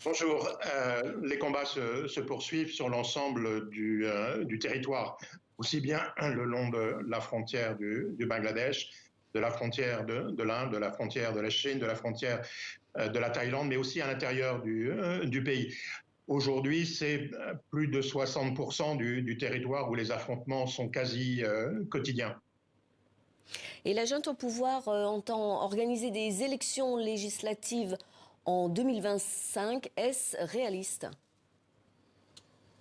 Bonjour. Les combats se poursuivent sur l'ensemble du territoire, aussi bien le long de la frontière du Bangladesh, de la frontière de l'Inde, de la frontière de la Chine, de la frontière de la Thaïlande, mais aussi à l'intérieur du pays. Aujourd'hui, c'est plus de 60% du territoire où les affrontements sont quasi quotidiens. Et la junte au pouvoir entend organiser des élections législatives en 2025. Est-ce réaliste?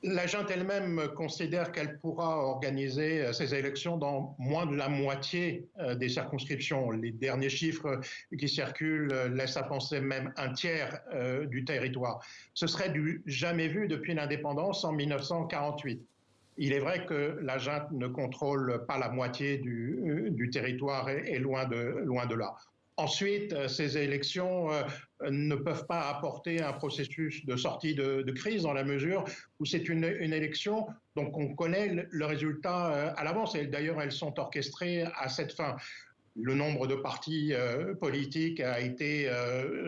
La junte elle-même considère qu'elle pourra organiser ces élections dans moins de la moitié des circonscriptions. Les derniers chiffres qui circulent laissent à penser même un tiers du territoire. Ce serait du jamais vu depuis l'indépendance en 1948. Il est vrai que la junte ne contrôle pas la moitié du territoire et loin de là. Ensuite, ces élections ne peuvent pas apporter un processus de sortie de crise dans la mesure où c'est une élection dont on connaît le résultat à l'avance. Et d'ailleurs, elles sont orchestrées à cette fin. Le nombre de partis politiques a été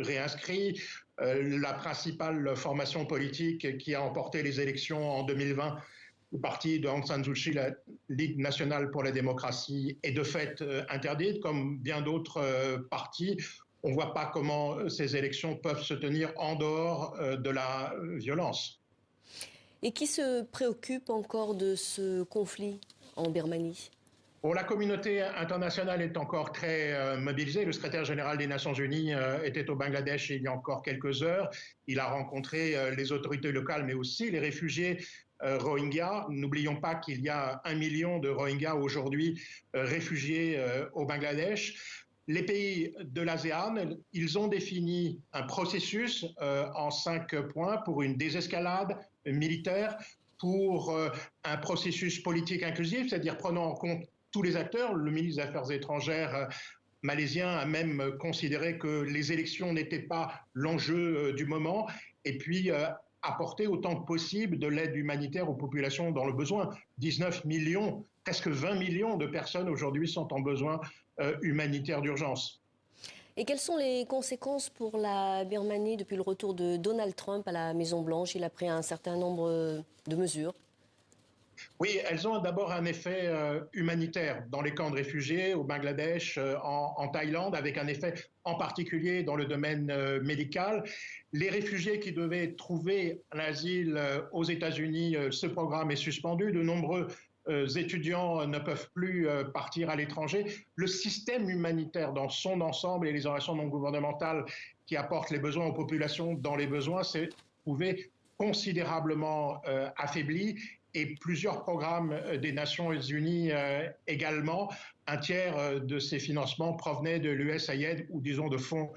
réinscrit. La principale formation politique qui a emporté les élections en 2020, le parti de Aung San Suu Kyi, la Ligue nationale pour la démocratie, est de fait interdite, comme bien d'autres partis. On ne voit pas comment ces élections peuvent se tenir en dehors de la violence. Et qui se préoccupe encore de ce conflit en Birmanie? Bon, la communauté internationale est encore très mobilisée. Le secrétaire général des Nations Unies était au Bangladesh il y a encore quelques heures. Il a rencontré les autorités locales, mais aussi les réfugiés Rohingyas. N'oublions pas qu'il y a 1 million de Rohingyas aujourd'hui réfugiés au Bangladesh. Les pays de l'ASEAN, ils ont défini un processus en 5 points pour une désescalade militaire, pour un processus politique inclusif, c'est-à-dire prenant en compte tous les acteurs. Le ministre des Affaires étrangères malaisien a même considéré que les élections n'étaient pas l'enjeu du moment, et puis apporter autant que possible de l'aide humanitaire aux populations dans le besoin. 19 millions, presque 20 millions de personnes aujourd'hui sont en besoin humanitaire d'urgence. Et quelles sont les conséquences pour la Birmanie depuis le retour de Donald Trump à la Maison-Blanche? Il a pris un certain nombre de mesures. Oui, elles ont d'abord un effet humanitaire dans les camps de réfugiés au Bangladesh, en Thaïlande, avec un effet en particulier dans le domaine médical. Les réfugiés qui devaient trouver un asile aux États-Unis, ce programme est suspendu. De nombreux étudiants ne peuvent plus partir à l'étranger. Le système humanitaire dans son ensemble et les organisations non gouvernementales qui apportent les besoins aux populations dans les besoins s'est trouvé considérablement affaibli, et plusieurs programmes des Nations Unies également. Un tiers de ces financements provenaient de l'USAID ou disons de fonds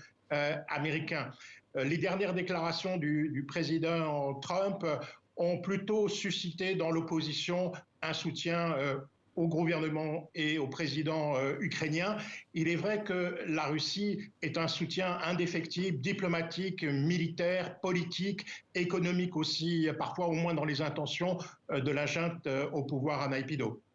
américains. Les dernières déclarations du président Trump ont plutôt suscité dans l'opposition un soutien au gouvernement et au président ukrainien. Il est vrai que la Russie est un soutien indéfectible, diplomatique, militaire, politique, économique aussi, parfois au moins dans les intentions de la junte au pouvoir à Naypyidaw.